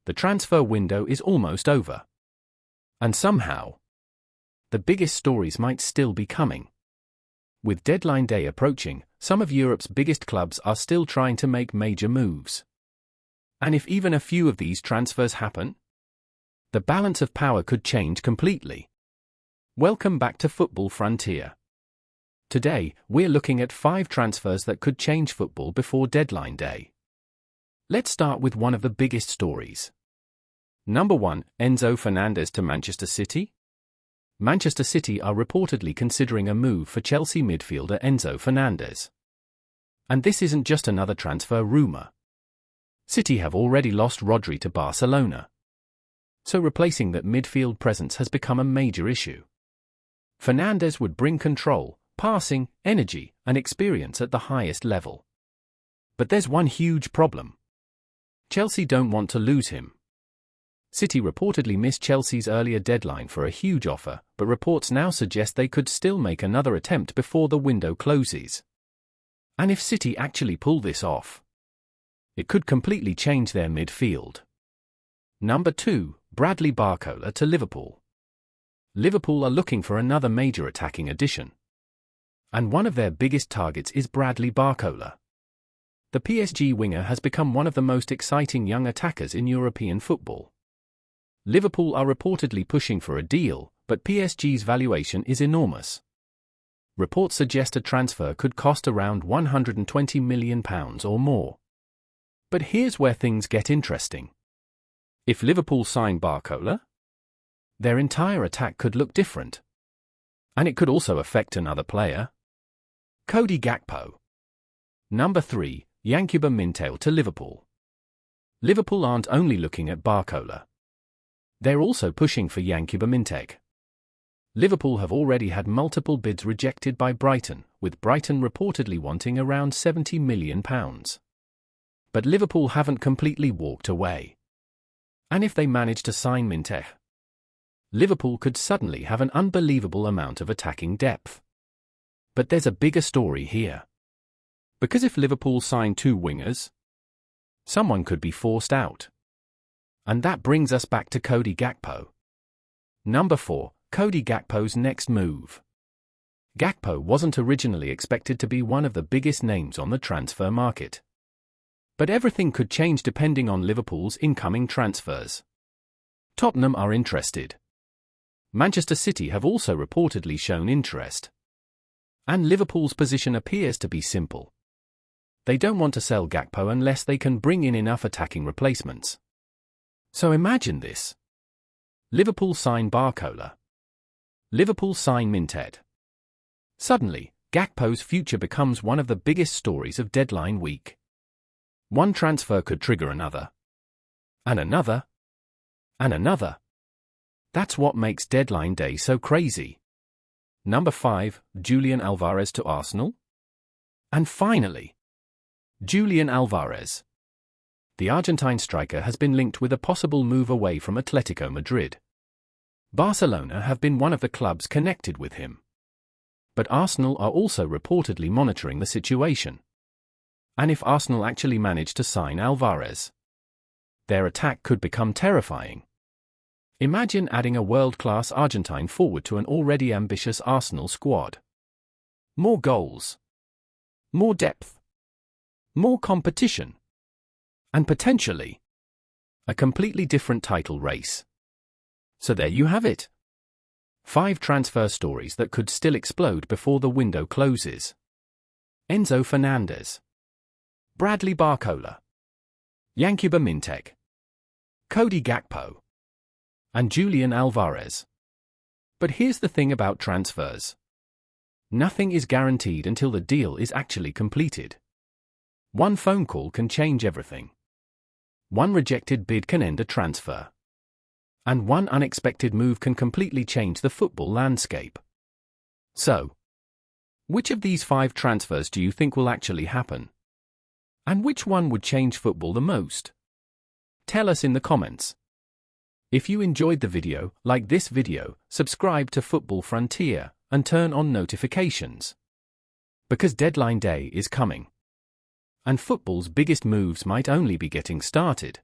The transfer window is almost over. And somehow, the biggest stories might still be coming. With deadline day approaching, some of Europe's biggest clubs are still trying to make major moves. And if even a few of these transfers happen, the balance of power could change completely. Welcome back to Football Frontier. Today, we're looking at 5 transfers that could change football before deadline day. Let's start with one of the biggest stories. Number 1, Enzo Fernández to Manchester City. Manchester City are reportedly considering a move for Chelsea midfielder Enzo Fernández. And this isn't just another transfer rumour. City have already lost Rodri to Barcelona. So replacing that midfield presence has become a major issue. Fernández would bring control, passing, energy, and experience at the highest level. But there's one huge problem. Chelsea don't want to lose him. City reportedly missed Chelsea's earlier deadline for a huge offer, but reports now suggest they could still make another attempt before the window closes. And if City actually pull this off, it could completely change their midfield. Number 2, Bradley Barcola to Liverpool. Liverpool are looking for another major attacking addition. And one of their biggest targets is Bradley Barcola. The PSG winger has become one of the most exciting young attackers in European football. Liverpool are reportedly pushing for a deal, but PSG's valuation is enormous. Reports suggest a transfer could cost around £120 million or more. But here's where things get interesting. If Liverpool sign Barcola, their entire attack could look different. And it could also affect another player. Cody Gakpo. Number 3, Yankuba Minteh to Liverpool. Liverpool aren't only looking at Barcola. They're also pushing for Yankuba Minteh. Liverpool have already had multiple bids rejected by Brighton, with Brighton reportedly wanting around £70 million. But Liverpool haven't completely walked away. And if they manage to sign Minteh, Liverpool could suddenly have an unbelievable amount of attacking depth. But there's a bigger story here. Because if Liverpool sign 2 wingers, someone could be forced out. And that brings us back to Cody Gakpo. Number 4, Cody Gakpo's next move. Gakpo wasn't originally expected to be one of the biggest names on the transfer market. But everything could change depending on Liverpool's incoming transfers. Tottenham are interested. Manchester City have also reportedly shown interest. And Liverpool's position appears to be simple. They don't want to sell Gakpo unless they can bring in enough attacking replacements. So imagine this. Liverpool sign Barcola. Liverpool sign Minteh. Suddenly, Gakpo's future becomes one of the biggest stories of deadline week. One transfer could trigger another. And another. And another. That's what makes deadline day so crazy. Number 5, Julian Alvarez to Arsenal. And finally, Julian Alvarez. The Argentine striker has been linked with a possible move away from Atletico Madrid. Barcelona have been one of the clubs connected with him. But Arsenal are also reportedly monitoring the situation. And if Arsenal actually manage to sign Alvarez, their attack could become terrifying. Imagine adding a world-class Argentine forward to an already ambitious Arsenal squad. More goals. More depth. More competition. And potentially, a completely different title race. So there you have it. 5 transfer stories that could still explode before the window closes. Enzo Fernández. Bradley Barcola. Yankuba Minteh. Cody Gakpo. And Julian Alvarez. But here's the thing about transfers. Nothing is guaranteed until the deal is actually completed. One phone call can change everything. One rejected bid can end a transfer. And one unexpected move can completely change the football landscape. So, which of these 5 transfers do you think will actually happen? And which one would change football the most? Tell us in the comments. If you enjoyed the video, like this video, subscribe to Football Frontier, and turn on notifications. Because deadline day is coming. And football's biggest moves might only be getting started.